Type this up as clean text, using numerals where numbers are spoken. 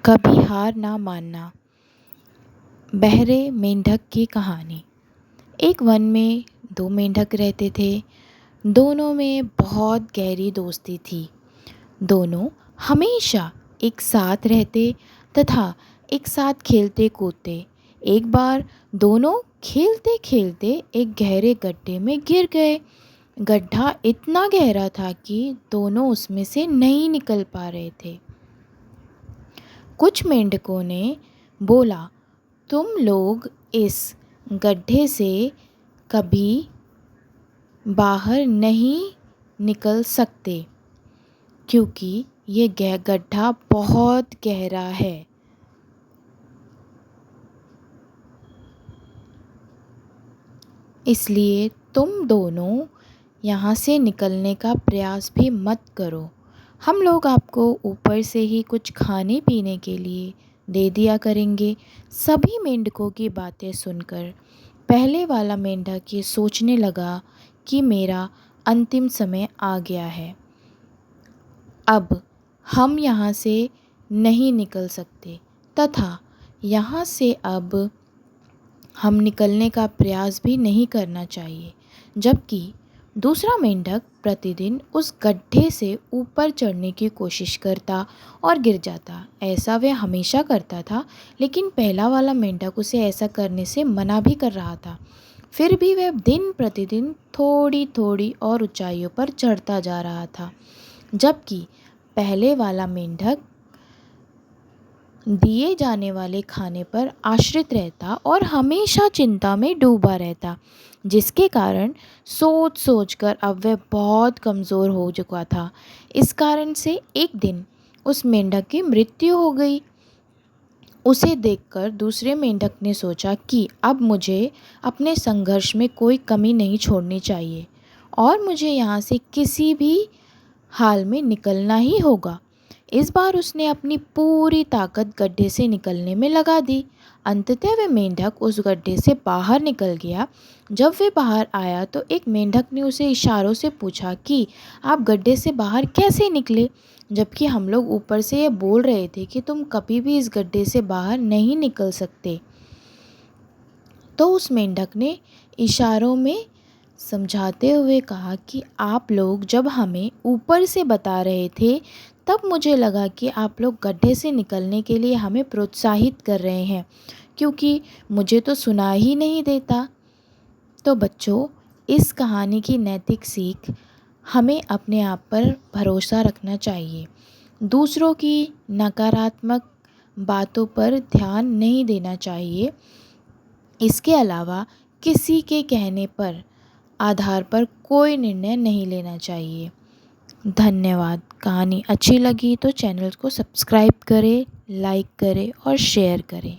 कभी हार ना मानना। बहरे मेंढक की कहानी। एक वन में दो मेंढक रहते थे। दोनों में बहुत गहरी दोस्ती थी। दोनों हमेशा एक साथ रहते तथा एक साथ खेलते कूदते। एक बार दोनों खेलते खेलते एक गहरे गड्ढे में गिर गए। गड्ढा इतना गहरा था कि दोनों उसमें से नहीं निकल पा रहे थे। कुछ मेंढकों ने बोला, तुम लोग इस गड्ढे से कभी बाहर नहीं निकल सकते क्योंकि ये गड्ढा बहुत गहरा है। इसलिए तुम दोनों यहाँ से निकलने का प्रयास भी मत करो। हम लोग आपको ऊपर से ही कुछ खाने पीने के लिए दे दिया करेंगे। सभी मेंढकों की बातें सुनकर पहले वाला मेंढक ये सोचने लगा कि मेरा अंतिम समय आ गया है। अब हम यहाँ से नहीं निकल सकते तथा यहाँ से अब हम निकलने का प्रयास भी नहीं करना चाहिए। जबकि दूसरा मेंढक प्रतिदिन उस गड्ढे से ऊपर चढ़ने की कोशिश करता और गिर जाता। ऐसा वह हमेशा करता था, लेकिन पहला वाला मेंढक उसे ऐसा करने से मना भी कर रहा था। फिर भी वह दिन प्रतिदिन थोड़ी थोड़ी और ऊंचाइयों पर चढ़ता जा रहा था, जबकि पहले वाला मेंढक दिए जाने वाले खाने पर आश्रित रहता और हमेशा चिंता में डूबा रहता, जिसके कारण सोच सोचकर अब वह बहुत कमज़ोर हो चुका था। इस कारण से एक दिन उस मेंढक की मृत्यु हो गई। उसे देखकर दूसरे मेंढक ने सोचा कि अब मुझे अपने संघर्ष में कोई कमी नहीं छोड़नी चाहिए और मुझे यहाँ से किसी भी हाल में निकलना ही होगा। इस बार उसने अपनी पूरी ताकत गड्ढे से निकलने में लगा दी। अंततः वह मेंढक उस गड्ढे से बाहर निकल गया। जब वह बाहर आया तो एक मेंढक ने उसे इशारों से पूछा कि आप गड्ढे से बाहर कैसे निकले, जबकि हम लोग ऊपर से ये बोल रहे थे कि तुम कभी भी इस गड्ढे से बाहर नहीं निकल सकते। तो उस मेंढक ने इशारों में समझाते हुए कहा कि आप लोग जब हमें ऊपर से बता रहे थे तब मुझे लगा कि आप लोग गड्ढे से निकलने के लिए हमें प्रोत्साहित कर रहे हैं, क्योंकि मुझे तो सुना ही नहीं देता। तो बच्चों, इस कहानी की नैतिक सीख, हमें अपने आप पर भरोसा रखना चाहिए। दूसरों की नकारात्मक बातों पर ध्यान नहीं देना चाहिए। इसके अलावा किसी के कहने पर आधार पर कोई निर्णय नहीं लेना चाहिए। धन्यवाद। कहानी अच्छी लगी तो चैनल को सब्सक्राइब करें, लाइक करें और शेयर करें।